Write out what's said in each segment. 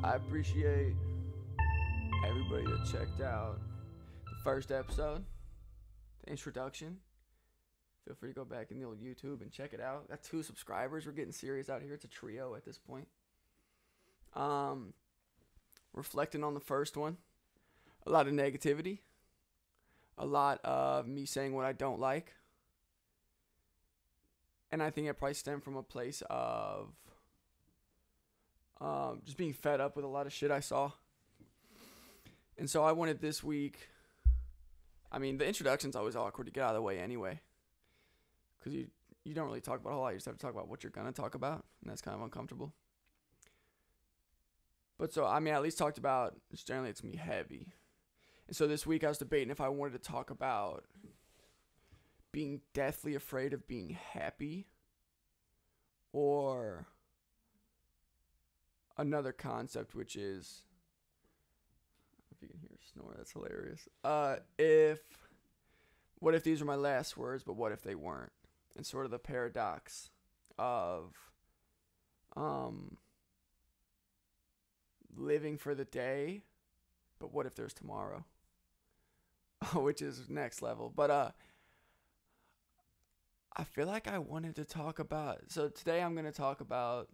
I appreciate everybody that checked out the first episode, the introduction. Feel free to go back in the old YouTube and check it out. Got 2 subscribers. We're getting serious out here. It's a trio at this point. Reflecting on the first one, a lot of negativity, a lot of me saying what I don't like, and I think it probably stemmed from a place of just being fed up with a lot of shit I saw. And so I wanted this week, I mean, the introduction's always awkward to get out of the way anyway, because you don't really talk about a whole lot. You just have to talk about what you're going to talk about, and that's kind of uncomfortable. But so, I mean, I at least talked about, generally it's going to be heavy. And so this week I was debating if I wanted to talk about being deathly afraid of being happy, or another concept, which is, if you can hear a snore, that's hilarious. What if these were my last words, but what if they weren't? And sort of the paradox of living for the day, but what if there's tomorrow? Which is next level. But I feel like I wanted to talk about, so today I'm going to talk about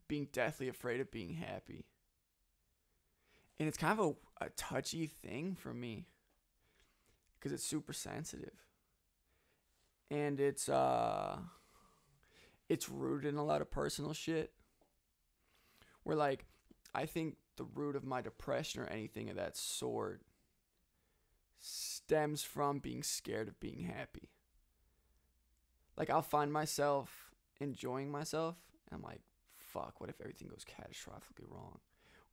being deathly afraid of being happy. And it's kind of a touchy thing for me, because it's super sensitive. And it's rooted in a lot of personal shit. Where, like, I think the root of my depression or anything of that sort stems from being scared of being happy. Like, I'll find myself enjoying myself, and I'm like, fuck, what if everything goes catastrophically wrong?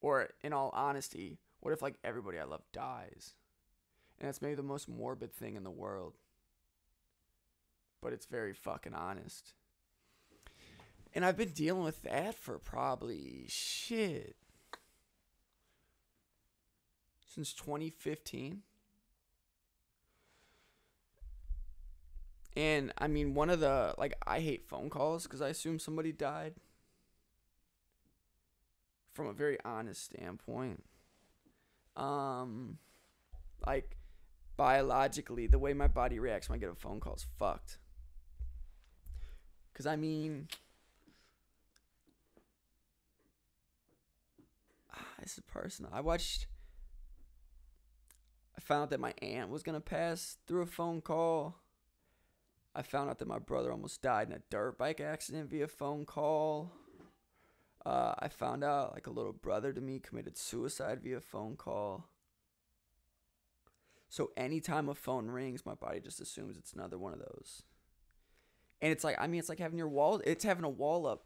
Or, in all honesty, what if, like, everybody I love dies? And that's maybe the most morbid thing in the world. But it's very fucking honest. And I've been dealing with that for probably, since 2015. And, I mean, one of the, like, I hate phone calls because I assume somebody died. From a very honest standpoint. Like, biologically, the way my body reacts when I get a phone call is fucked. Because, I mean, this is personal. I found out that my aunt was going to pass through a phone call. I found out that my brother almost died in a dirt bike accident via phone call. I found out, like, a little brother to me committed suicide via phone call. So anytime a phone rings, my body just assumes it's another one of those. And it's like, I mean, it's like having it's having a wall up.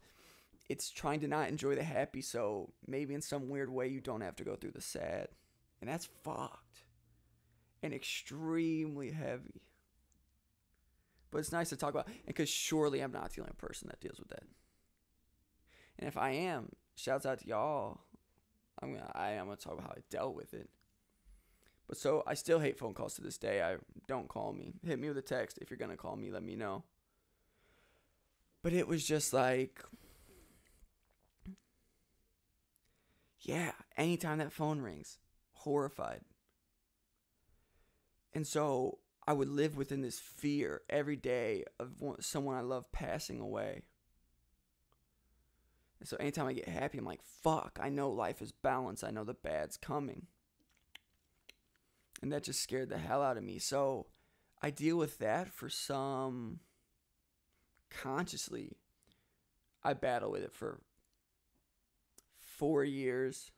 It's trying to not enjoy the happy, so maybe in some weird way you don't have to go through the sad. And that's fucked. And extremely heavy. But it's nice to talk about, because surely I'm not the only person that deals with that. And if I am, shouts out to y'all. I'm gonna talk about how I dealt with it. But so, I still hate phone calls to this day. Don't call me. Hit me with a text. If you're gonna call me, let me know. But it was just like, yeah, anytime that phone rings, horrified. And so I would live within this fear every day of someone I love passing away. And so anytime I get happy, I'm like, fuck, I know life is balanced. I know the bad's coming. And that just scared the hell out of me. So I deal with that for some consciously. I battle with it for 4 years.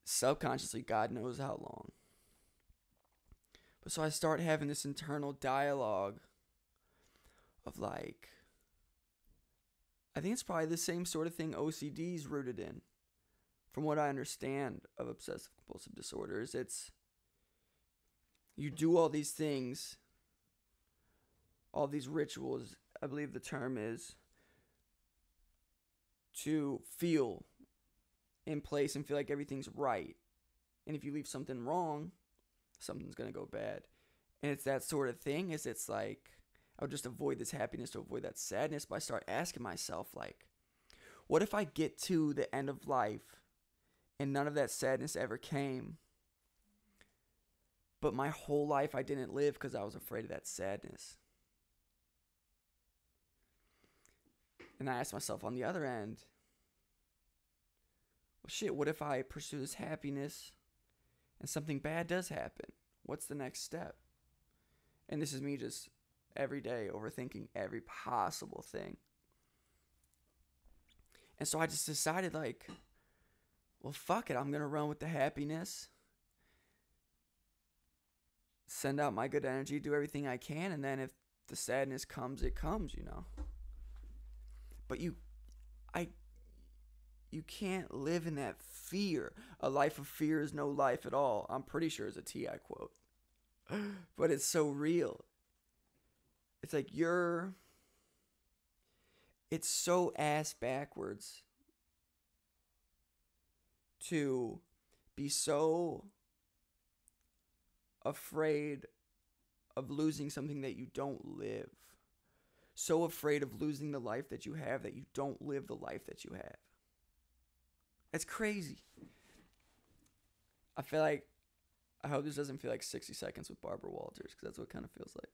Subconsciously, God knows how long. But so I start having this internal dialogue of, like, I think it's probably the same sort of thing OCD is rooted in. From what I understand of obsessive compulsive disorders, it's you do all these things, all these rituals, I believe the term is, to feel in place and feel like everything's right. And if you leave something wrong, something's going to go bad. And it's that sort of thing. It's like, I would just avoid this happiness to avoid that sadness. But I start asking myself, like, what if I get to the end of life and none of that sadness ever came? But my whole life I didn't live because I was afraid of that sadness. And I asked myself on the other end, well, shit, what if I pursue this happiness and something bad does happen? What's the next step? And this is me just every day overthinking every possible thing. And so I just decided, like, well, fuck it. I'm going to run with the happiness. Send out my good energy, do everything I can. And then if the sadness comes, it comes, you know. But you can't live in that fear. A life of fear is no life at all. I'm pretty sure it's a T.I. quote. But it's so real. It's like it's so ass backwards to be so afraid of losing something that you don't live. So afraid of losing the life that you have that you don't live the life that you have. That's crazy. I hope this doesn't feel like 60 Seconds with Barbara Walters, because that's what it kind of feels like.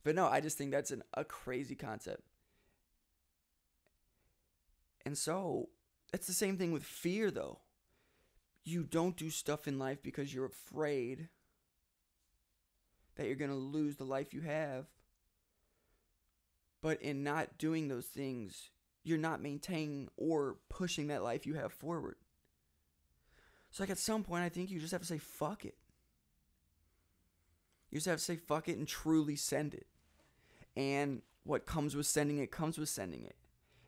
But no, I just think that's a crazy concept. And so, it's the same thing with fear, though. You don't do stuff in life because you're afraid that you're going to lose the life you have. But in not doing those things, you're not maintaining or pushing that life you have forward. So like at some point, I think you just have to say, fuck it. You just have to say, fuck it, and truly send it. And what comes with sending it comes with sending it.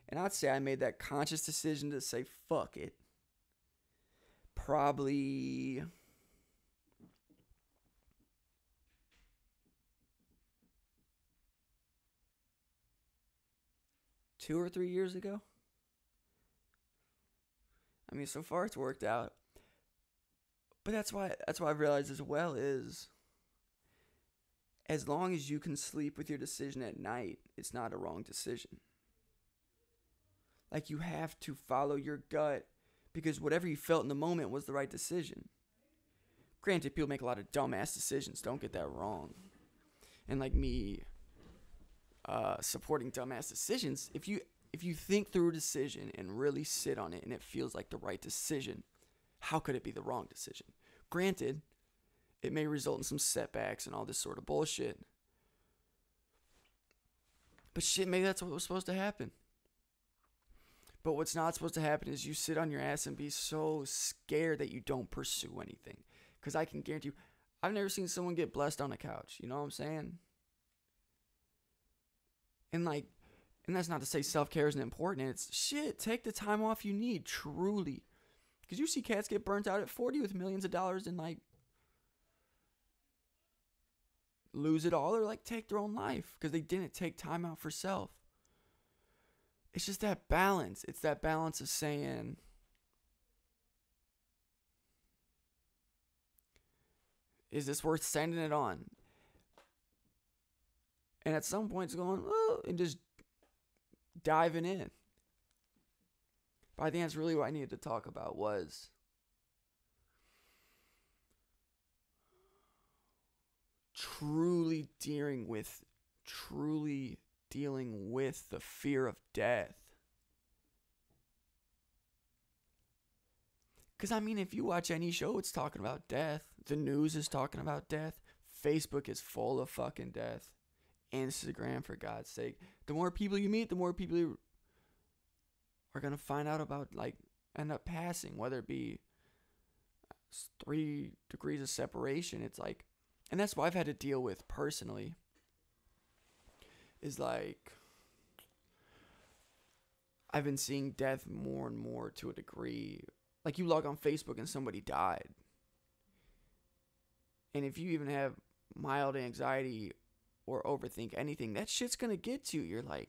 And I'd say I made that conscious decision to say, fuck it. Probably 2 or 3 years ago. I mean, so far it's worked out. But that's why I've realized as well is, as long as you can sleep with your decision at night, it's not a wrong decision. Like, you have to follow your gut, because whatever you felt in the moment was the right decision. Granted, people make a lot of dumbass decisions, don't get that wrong. And like me supporting dumbass decisions, if you think through a decision and really sit on it and it feels like the right decision, how could it be the wrong decision? Granted, it may result in some setbacks and all this sort of bullshit. But shit, maybe that's what was supposed to happen. But what's not supposed to happen is you sit on your ass and be so scared that you don't pursue anything. Because I can guarantee you, I've never seen someone get blessed on a couch. You know what I'm saying? And that's not to say self-care isn't important. It's shit, take the time off you need, truly. Because you see cats get burnt out at 40 with millions of dollars and lose it all, or take their own life because they didn't take time out for self. It's just that balance. It's that balance of saying, is this worth sending it on? And at some point it's going, oh, and just diving in. But I think that's really what I needed to talk about, was truly dealing with the fear of death. Because, I mean, if you watch any show, it's talking about death. The news is talking about death. Facebook is full of fucking death. Instagram, for God's sake. The more people you meet, the more people you are going to find out about, end up passing. Whether it be 3 degrees of separation. It's and that's what I've had to deal with personally. Is I've been seeing death more and more to a degree. You log on Facebook and somebody died. And if you even have mild anxiety or overthink anything, that shit's gonna get to you. You're like,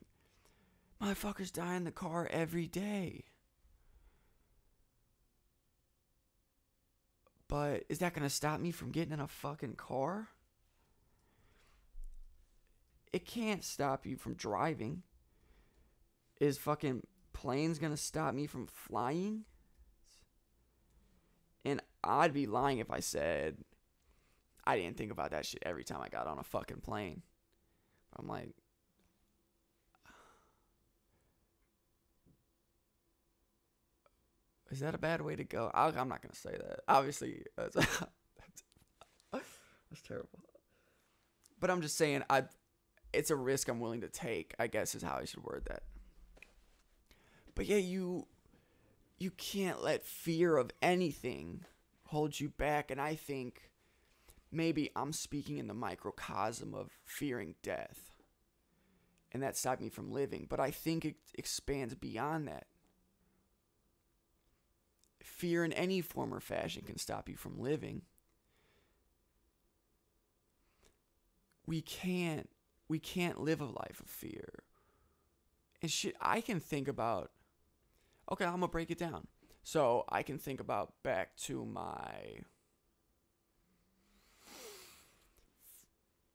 motherfuckers die in the car every day. But is that gonna stop me from getting in a fucking car? It can't stop you from driving. Is fucking planes gonna stop me from flying? And I'd be lying if I said I didn't think about that shit every time I got on a fucking plane. I'm like, is that a bad way to go? I'm not gonna say that. Obviously, that's terrible. But I'm just saying, it's a risk I'm willing to take, I guess is how I should word that. But yeah, you can't let fear of anything hold you back. And I think maybe I'm speaking in the microcosm of fearing death. And that stopped me from living. But I think it expands beyond that. Fear in any form or fashion can stop you from living. We can't live a life of fear. And shit, I can think about, okay, I'm going to break it down. So I can think about back to my,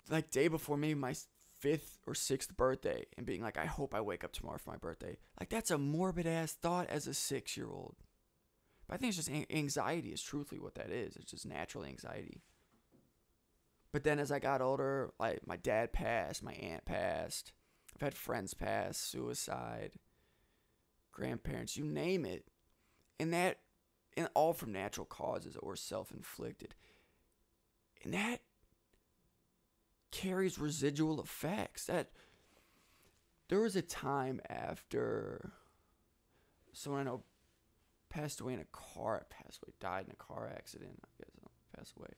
like, day before maybe my 5th or 6th birthday and being like, I hope I wake up tomorrow for my birthday. Like, that's a morbid ass thought as a 6-year-old. But I think it's just anxiety is truthfully what that is. It's just natural anxiety. But then as I got older, like, my dad passed, my aunt passed, I've had friends pass, suicide, grandparents, you name it. And all from natural causes or self-inflicted. And that carries residual effects. That there was a time after someone I know died in a car accident, I guess, passed away,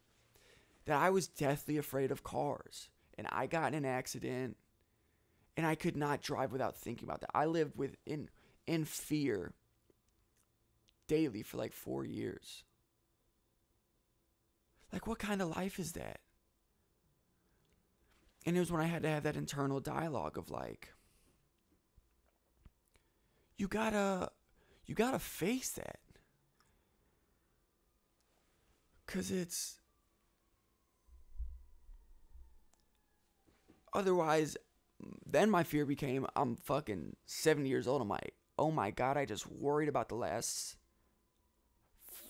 that I was deathly afraid of cars. And I got in an accident, and I could not drive without thinking about that. I lived in fear daily for like 4 years. Like, what kind of life is that? And it was when I had to have that internal dialogue of like, you gotta face that. 'Cause it's, otherwise, then my fear became, I'm fucking 70 years old. I'm like, oh my God, I just worried about the last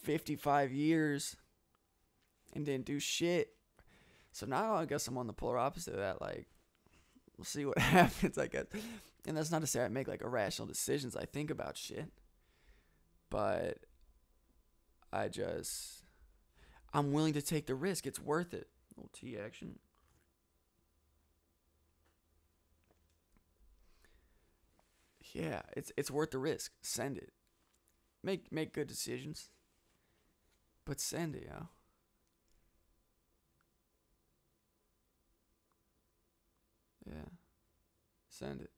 55 years and didn't do shit. So now I guess I'm on the polar opposite of that. Like, we'll see what happens, I guess. And that's not to say I make like irrational decisions. I think about shit. But I'm willing to take the risk. It's worth it. Little T action. Yeah, it's worth the risk. Send it. Make good decisions. But send it, yo. Yeah. Send it.